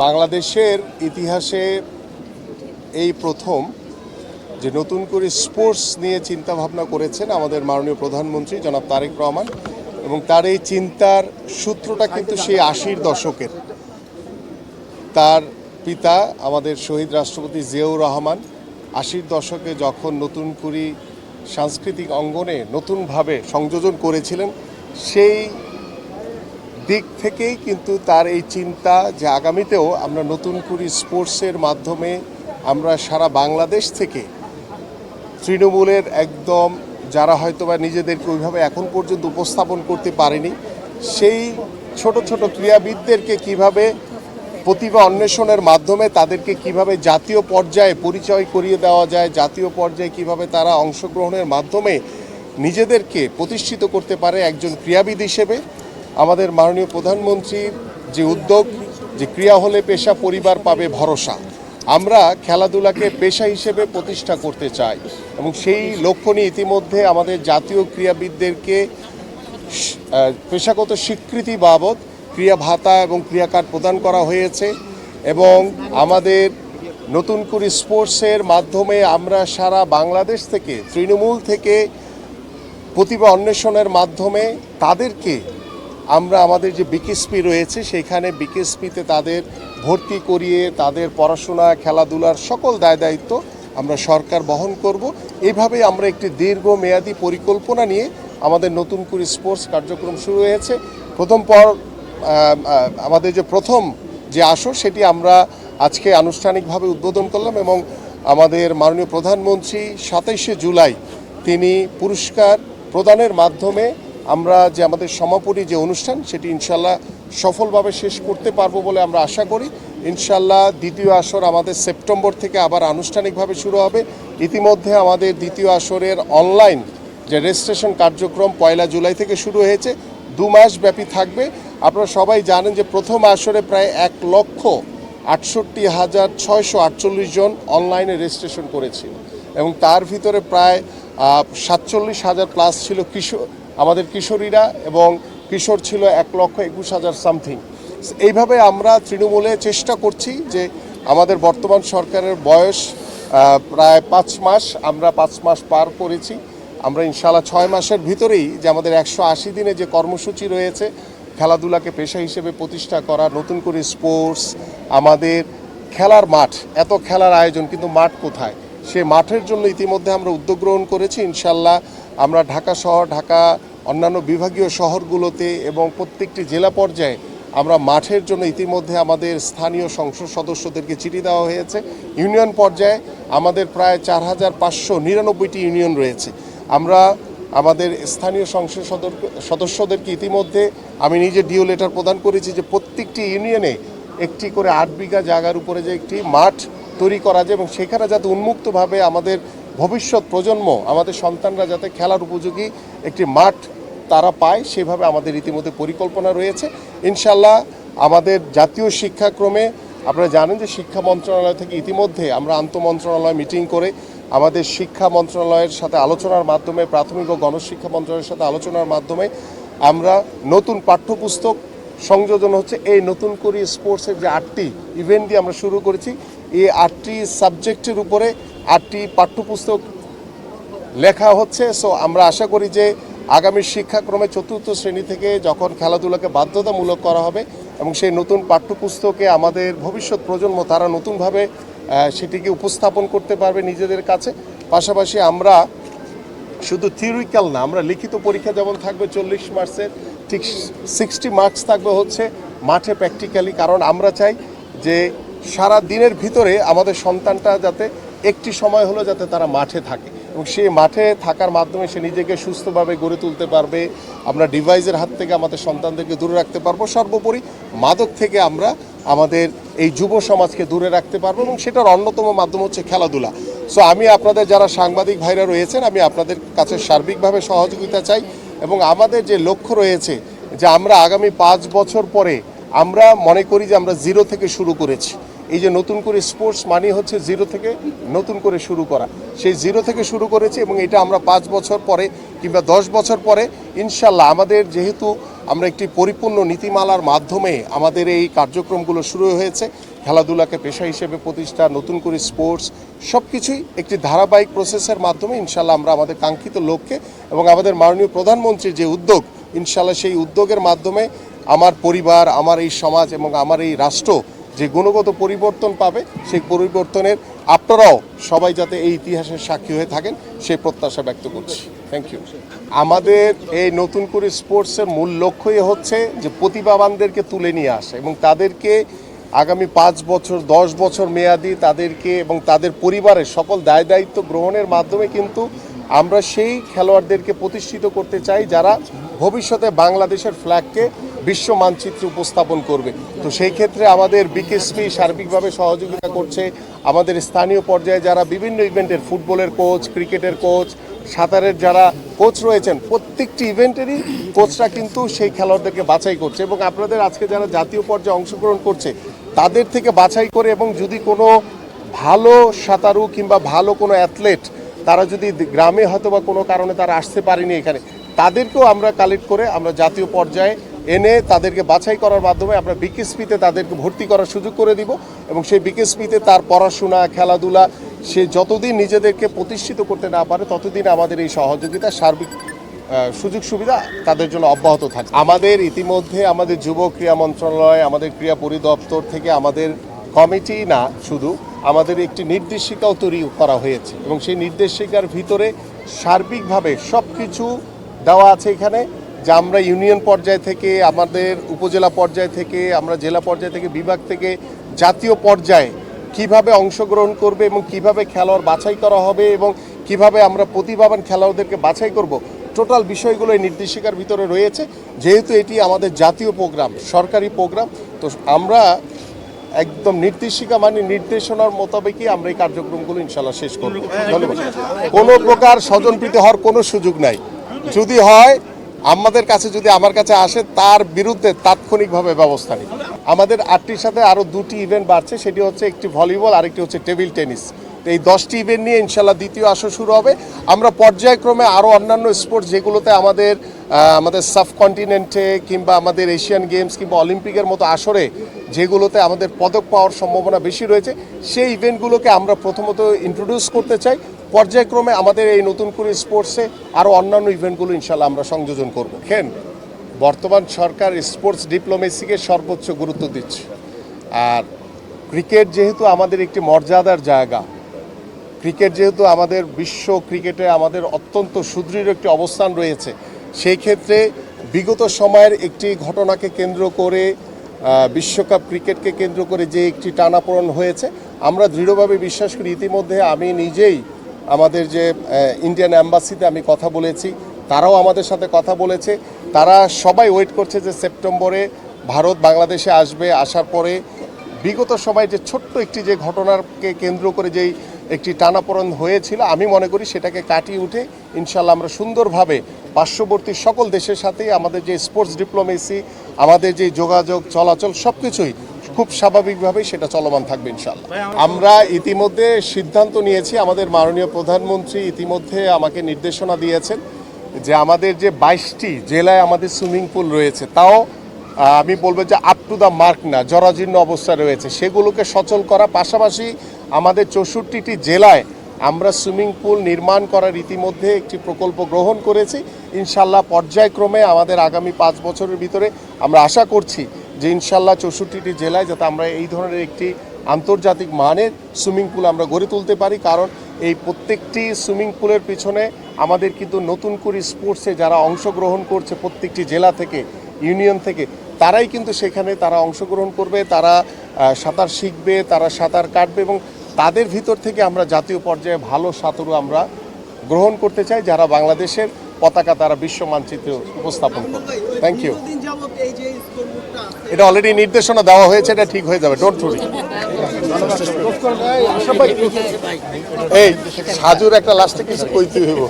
বাংলাদেশের ইতিহাসে এই প্রথম যে নতুন করে স্পোর্টস নিয়ে চিন্তা ভাবনা করেছেন আমাদের মাননীয় প্রধানমন্ত্রী জনাব তারেক রহমান, এবং তার এই চিন্তার সূত্রটা কিন্তু সেই ৮০-র দশকের। তার পিতা আমাদের শহীদ রাষ্ট্রপতি জিয়াউর রহমান ৮০-র দশকে যখন নতুন করে সাংস্কৃতিক অঙ্গনে নতুনভাবে সংযোজন করেছিলেন, সেই দিক থেকেই কিন্তু তার এই চিন্তা যে আগামীতেও আমরা নতুন করে স্পোর্টসের মাধ্যমে আমরা সারা বাংলাদেশ থেকে তৃণমূলের একদম যারা হয়তোবা নিজেদেরকে ওইভাবে এখন পর্যন্ত উপস্থাপন করতে পারেনি, সেই ছোট ছোট ক্রীড়াবিদদেরকে কিভাবে প্রতিভা অন্বেষণের মাধ্যমে তাদেরকে কিভাবে জাতীয় পর্যায়ে পরিচয় করিয়ে দেওয়া যায়, জাতীয় পর্যায়ে কিভাবে তারা অংশগ্রহণের মাধ্যমে নিজেদেরকে প্রতিষ্ঠিত করতে পারে একজন ক্রীড়াবিদ হিসেবে। আমাদের মাননীয় প্রধানমন্ত্রীর যে উদ্যোগ, যে ক্রীড়া হলে পেশা পরিবার পাবে ভরসা, আমরা খেলাধুলাকে পেশা হিসেবে প্রতিষ্ঠা করতে চাই এবং সেই লক্ষ্য নিয়ে ইতিমধ্যে আমাদের জাতীয় ক্রীড়াবিদদেরকে পেশাগত স্বীকৃতি বাবদ ক্রীড়া ভাতা এবং ক্রীড়া কার্ড প্রদান করা হয়েছে। এবং আমাদের নতুন করে স্পোর্টসের মাধ্যমে আমরা সারা বাংলাদেশ থেকে তৃণমূল থেকে প্রতিভা অন্বেষণের মাধ্যমে তাদেরকে আমরা আমাদের যে বিকেএসপি রয়েছে সেখানে বিকেএসপিতে তাদের ভর্তি করিয়ে তাদের পড়াশোনা খেলাধুলার সকল দায় দায়িত্ব আমরা সরকার বহন করব। এইভাবে আমরা একটি দীর্ঘমেয়াদী পরিকল্পনা নিয়ে আমাদের নতুন করে স্পোর্টস কার্যক্রম শুরু হয়েছে। আমাদের যে প্রথম যে আসর সেটি আমরা আজকে আনুষ্ঠানিকভাবে উদ্বোধন করলাম এবং আমাদের মাননীয় প্রধানমন্ত্রী ২৭শে জুলাই তিনি পুরস্কার প্রদানের মাধ্যমে আমরা যে আমাদের সমাপনী যে অনুষ্ঠান সেটি ইনশাল্লাহ সফলভাবে শেষ করতে পারবো বলে আমরা আশা করি। ইনশাল্লাহ দ্বিতীয় আসর আমাদের সেপ্টেম্বর থেকে আবার আনুষ্ঠানিকভাবে শুরু হবে। ইতিমধ্যে আমাদের দ্বিতীয় আসরের অনলাইন যে রেজিস্ট্রেশন কার্যক্রম ১ জুলাই থেকে শুরু হয়েছে, ২ মাস ব্যাপী থাকবে। আপনারা সবাই জানেন যে প্রথম আসরে প্রায় ১,৬৮,৬৪৮ জন অনলাইনে রেজিস্ট্রেশন করেছিল এবং তার ভিতরে প্রায় ৪৭,০০০ প্লাস ছিল আমাদের কিশোরীরা এবং কিশোর ছিল ১,২১,০০০ সামথিং। এইভাবে আমরা তৃণমূলে চেষ্টা করছি যে আমাদের বর্তমান সরকারের বয়স প্রায় ৫ মাস, আমরা ৫ মাস পার করেছি। আমরা ইনশাআল্লাহ ৬ মাসের ভিতরেই যে আমাদের ১৮০ দিনে যে কর্মসূচি রয়েছে খেলাধুলাকে পেশা হিসেবে প্রতিষ্ঠা করা, নতুন করে স্পোর্টস, আমাদের খেলার মাঠ, এত খেলার আয়োজন কিন্তু মাঠ কোথায়, সে মাঠের জন্য ইতিমধ্যে আমরা উদ্যোগ গ্রহণ করেছি। ইনশাআল্লাহ আমরা ঢাকা শহর, ঢাকা অন্যান্য বিভাগীয় শহরগুলোতে এবং প্রত্যেকটি জেলা পর্যায়ে আমরা মাঠের জন্য ইতিমধ্যে আমাদের স্থানীয় সংসদ সদস্যদেরকে চিঠি দেওয়া হয়েছে। ইউনিয়ন পর্যায়ে আমাদের প্রায় ৪,৫৯৯টি ইউনিয়ন রয়েছে। আমরা আমাদের স্থানীয় সংসদ সদস্যদেরকে ইতিমধ্যে আমি নিজে ডিও লেটার প্রদান করেছি যে প্রত্যেকটি ইউনিয়নে একটি করে ৮ বিঘা জায়গার উপরে যে একটি মাঠ তৈরি করা যায় এবং সেখানে যাতে উন্মুক্তভাবে আমাদের ভবিষ্যৎ প্রজন্ম, আমাদের সন্তানরা যাতে খেলার উপযোগী একটি মাঠ তারা পায়, সেভাবে আমাদের ইতিমধ্যে পরিকল্পনা রয়েছে। ইনশাল্লাহ আমাদের জাতীয় শিক্ষাক্রমে আপনারা জানেন যে শিক্ষা মন্ত্রণালয় থেকে ইতিমধ্যে আমরা আন্তঃমন্ত্রণালয় মিটিং করে আমাদের শিক্ষা মন্ত্রণালয়ের সাথে আলোচনার মাধ্যমে, প্রাথমিক ও গণশিক্ষা মন্ত্রণালয়ের সাথে আলোচনার মাধ্যমে আমরা নতুন পাঠ্যপুস্তক সংযোজন হচ্ছে। এই নতুন করে স্পোর্টসের যে ৮টি ইভেন্ট দিয়ে আমরা শুরু করেছি, এই ৮টি সাবজেক্টের উপরে ৮টি পাঠ্যপুস্তক লেখা হচ্ছে। সো আমরা আশা করি যে আগামী শিক্ষাক্রমে ৪র্থ শ্রেণী থেকে যখন খেলাধুলাকে বাধ্যতামূলক করা হবে এবং সেই নতুন পাঠ্যপুস্তকে আমাদের ভবিষ্যৎ প্রজন্ম তারা নতুনভাবে সেটিকে উপস্থাপন করতে পারবে নিজেদের কাছে। পাশাপাশি আমরা শুধু থিওরিক্যাল না, আমরা লিখিত পরীক্ষা যেমন থাকবে ৪০ মার্কসের, ঠিক 60 মার্কস থাকবে হচ্ছে মাঠে প্র্যাকটিক্যালি। কারণ আমরা চাই যে সারা দিনের ভিতরে আমাদের সন্তানটা যাতে একটি সময় হলো যাতে তারা মাঠে থাকে এবং সেই মাঠে থাকার মাধ্যমে সে নিজেকে সুস্থভাবে গড়ে তুলতে পারবে। আমরা ডিভাইসের হাত থেকে আমাদের সন্তানদেরকে দূরে রাখতে পারবো, সর্বোপরি মাদক থেকে আমরা আমাদের এই যুব সমাজকে দূরে রাখতে পারবো এবং সেটার অন্যতম মাধ্যম হচ্ছে খেলাধুলা। সো আমি আপনাদের যারা সাংবাদিক ভাইরা রয়েছেন, আমি আপনাদের কাছে সার্বিকভাবে সহযোগিতা চাই এবং আমাদের যে লক্ষ্য রয়েছে যে আমরা আগামী ৫ বছর পরে আমরা মনে করি যে আমরা জিরো থেকে শুরু করেছি। এই যে নতুন করে স্পোর্টস মানে হচ্ছে জিরো থেকে নতুন করে শুরু করা, সেই জিরো থেকে শুরু করেছি এবং এটা আমরা ৫ বছর পরে কিংবা 10 বছর পরে ইনশাল্লাহ আমাদের যেহেতু আমরা একটি পরিপূর্ণ নীতিমালার মাধ্যমে আমাদের এই কার্যক্রমগুলো শুরু হয়েছে, খেলাধুলাকে পেশা হিসেবে প্রতিষ্ঠা, নতুন করে স্পোর্টস সব কিছুই একটি ধারাবাহিক প্রসেসের মাধ্যমে ইনশাল্লাহ আমরা আমাদের কাঙ্ক্ষিত লক্ষ্যে এবং আমাদের মাননীয় প্রধানমন্ত্রীর যে উদ্যোগ, ইনশাল্লাহ সেই উদ্যোগের মাধ্যমে আমার পরিবার, আমার এই সমাজ এবং আমার এই রাষ্ট্র যে গুণগত পরিবর্তন পাবে, সেই পরিবর্তনের আপনারাও সবাই যাতে এই ইতিহাসের সাক্ষী হয়ে থাকেন সেই প্রত্যাশা ব্যক্ত করছি। Thank you. আমাদের এই নতুন করে স্পোর্টসের মূল লক্ষ্যই হচ্ছে যে প্রতিভাবানদেরকে তুলে নিয়ে আসা এবং তাদেরকে আগামী 5 বছর 10 বছর মেয়াদি তাদেরকে এবং তাদের পরিবারের সকল দায় দায়িত্ব গ্রহণের মাধ্যমে কিন্তু আমরা সেই খেলোয়াড়দেরকে প্রতিষ্ঠিত করতে চাই যারা ভবিষ্যতে বাংলাদেশের ফ্ল্যাগকে বিশ্ব মানচিত্রে উপস্থাপন করবে। তো সেই ক্ষেত্রে আমাদের বিকেএসপি সার্বিকভাবে সহযোগিতা করছে। আমাদের স্থানীয় পর্যায়ে যারা বিভিন্ন ইভেন্টের ফুটবলের কোচ, ক্রিকেটের কোচ, সাঁতারের যারা কোচ রয়েছেন, প্রত্যেকটি ইভেন্টেরই কোচরা কিন্তু সেই খেলোয়াড়দেরকে বাছাই করছে এবং আপনাদের আজকে যারা জাতীয় পর্যায়ে অংশগ্রহণ করছে তাদের থেকে বাছাই করে এবং যদি কোনো ভালো সাঁতারু কিংবা ভালো কোনো অ্যাথলেট তারা যদি গ্রামে হয়তো বা কোনো কারণে তারা আসতে পারেনি এখানে, তাদেরকেও আমরা কালেক্ট করে আমরা জাতীয় পর্যায়ে এনে তাদেরকে বাছাই করার মাধ্যমে আমরা বিকেএসপিতে তাদেরকে ভর্তি করার সুযোগ করে দিব এবং সেই বিকেএসপিতে তার পড়াশোনা, খেলাধুলা সে যতদিন নিজেদেরকে প্রতিষ্ঠিত করতে না পারে ততদিন আমাদের এই সহযোগিতা সার্বিক সুযোগ সুবিধা তাদের জন্য অব্যাহত থাকে। আমাদের ইতিমধ্যে আমাদের যুব ক্রীড়া মন্ত্রণালয়, আমাদের ক্রীড়া পরিদপ্তর থেকে আমাদের কমিটি না শুধু আমাদের একটি নির্দেশিকাও তৈরি করা হয়েছে এবং সেই নির্দেশিকার ভিতরে সার্বিকভাবে সব কিছু দেওয়া আছে এখানে যে আমরা ইউনিয়ন পর্যায় থেকে, আমাদের উপজেলা পর্যায় থেকে, আমরা জেলা পর্যায় থেকে, বিভাগ থেকে জাতীয় পর্যায়ে কিভাবে অংশগ্রহণ করবে এবং কিভাবে খেলোয়াড় বাছাই করা হবে এবং কিভাবে আমরা প্রতিভাবান খেলোয়াড়দেরকে বাছাই করব, টোটাল বিষয়গুলো এই নির্দেশিকার ভিতরে রয়েছে। যেহেতু এটি আমাদের জাতীয় প্রোগ্রাম, সরকারি প্রোগ্রাম, তো আমরা একদম নির্দেশিকা মানে নির্দেশনার মোতাবেকই আমরা এই কার্যক্রমগুলো ইনশাল্লাহ শেষ করব। ধন্যবাদ। কোনো প্রকার স্বজনপ্রীতি হওয়ার কোনো সুযোগ নাই। যদি হয় আমাদের কাছে, যদি আমার কাছে আসে, তার বিরুদ্ধে তাৎক্ষণিকভাবে ব্যবস্থা নিই। আমাদের 8টির সাথে আরও 2টি ইভেন্ট বাড়ছে, সেটি হচ্ছে একটি ভলিবল আর একটি হচ্ছে টেবিল টেনিস। তো এই 10টি ইভেন্ট নিয়ে ইনশাল্লাহ দ্বিতীয় আসর শুরু হবে। আমরা পর্যায়ক্রমে আরও অন্যান্য স্পোর্টস যেগুলোতে আমাদের সাবকন্টিনেন্টে কিংবা আমাদের এশিয়ান গেমস কিংবা অলিম্পিকের মতো আসরে যেগুলোতে আমাদের পদক পাওয়ার সম্ভাবনা বেশি রয়েছে, সেই ইভেন্টগুলোকে আমরা প্রথমত ইন্ট্রোডিউস করতে চাই। পর্যায়ক্রমে আমাদের এই নতুন করে স্পোর্টসে আরও অন্যান্য ইভেন্টগুলো ইনশাল্লাহ আমরা সংযোজন করব। বর্তমান সরকার স্পোর্টস ডিপ্লোমেসিকে সর্বোচ্চ গুরুত্ব দিচ্ছে। আর ক্রিকেট যেহেতু আমাদের একটি মর্যাদার জায়গা, ক্রিকেট যেহেতু আমাদের বিশ্ব ক্রিকেটে আমাদের অত্যন্ত সুদৃঢ় একটি অবস্থান রয়েছে, সেই ক্ষেত্রে বিগত সময়ের একটি ঘটনাকে কেন্দ্র করে, বিশ্বকাপ ক্রিকেটকে কেন্দ্র করে যে একটি টানাপোড়েন হয়েছে, আমরা দৃঢ়ভাবে বিশ্বাস করি। ইতিমধ্যে আমি নিজেই আমাদের যে ইন্ডিয়ান অ্যাম্বাসিতে আমি কথা বলেছি, তারাও আমাদের সাথে কথা বলেছে। তারা সবাই ওয়েট করছে যে সেপ্টেম্বরে ভারত বাংলাদেশে আসবে। আসার পরে বিগত সময় যে ছোট্ট একটি যে ঘটনাকে কেন্দ্র করে যেই একটি টানাপোড়েন হয়েছিল, আমি মনে করি সেটাকে কাটিয়ে উঠে ইনশাল্লাহ আমরা সুন্দরভাবে পার্শ্ববর্তী সকল দেশের সাথেই আমাদের যে স্পোর্টস ডিপ্লোমেসি, আমাদের যে যোগাযোগ চলাচল সব কিছুই খুব স্বাভাবিকভাবেই সেটা চলমান থাকবে ইনশাল্লাহ। আমরা ইতিমধ্যে সিদ্ধান্ত নিয়েছি, আমাদের মাননীয় প্রধানমন্ত্রী ইতিমধ্যে আমাকে নির্দেশনা দিয়েছেন যে আমাদের যে 22টি জেলায় আমাদের সুইমিং পুল রয়েছে, তাও আমি বলবো যে আপ টু দ্য মার্ক না, জরাজীর্ণ অবস্থায় রয়েছে, সেগুলোকে সচল করা। পাশাপাশি আমাদের 64টি জেলায় আমরা সুইমিং পুল নির্মাণ করার ইতিমধ্যে একটি প্রকল্প গ্রহণ করেছি। ইনশাল্লাহ পর্যায়ক্রমে আমাদের আগামী 5 বছরের ভিতরে আমরা আশা করছি যে ইনশাল্লাহ 64টি জেলায় যাতে আমরা এই ধরনের একটি আন্তর্জাতিক মানের সুইমিং পুল আমরা গড়ে তুলতে পারি। কারণ এই প্রত্যেকটি সুইমিং পুলের পিছনে আমাদের কিন্তু নতুন করে স্পোর্টসে যারা অংশগ্রহণ করছে প্রত্যেকটি জেলা থেকে, ইউনিয়ন থেকে, তারাই কিন্তু সেখানে তারা অংশগ্রহণ করবে, তারা সাঁতার শিখবে, তারা সাঁতার কাটবে এবং তাদের ভিতর থেকে আমরা জাতীয় পর্যায়ে ভালো সাঁতারু আমরা গ্রহণ করতে চাই, যারা বাংলাদেশের পতাকা তারা বিশ্ব মানচিত্রে উপস্থাপন করবে। Thank you. এটা অলরেডি নির্দেশনা দেওয়া হয়েছে, এটা ঠিক হয়ে যাবে, ডোন্ট ওয়ারি। এই সাজুর একটা লাস্টে কিছু কইতে হইব।